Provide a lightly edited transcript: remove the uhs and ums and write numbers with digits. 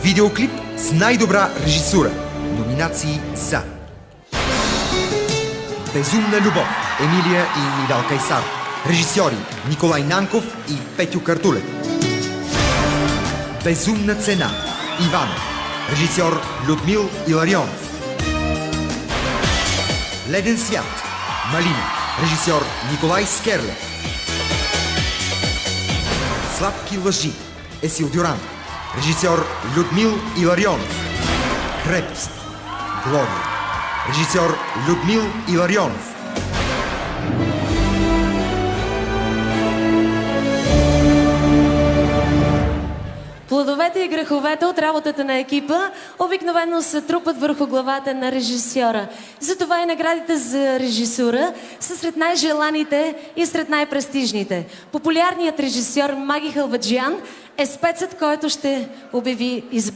Видеоклип с най-добра режисура. Номинации за: Безумна любов, Емилия и Мирал Кайсар. Режисьори Николай Нанков и Петю Картулев. Безумна цена, Иван. Режисьор Людмил Иларионов. Леден свят, Малина. Режисьор Николай Скерлев. Сладки лъжи, Есил Дюран. Режисьор Людмил Иларионов. Крепост, Глория. Режисьор Людмил Иларионов. Плодовете и греховете от работата на екипа обикновено се трупат върху главата на режисьора. Затова и наградите за режисура са сред най-желаните и сред най-престижните. Популярният режисьор Маги Халваджиян е спецът, който ще обяви избор.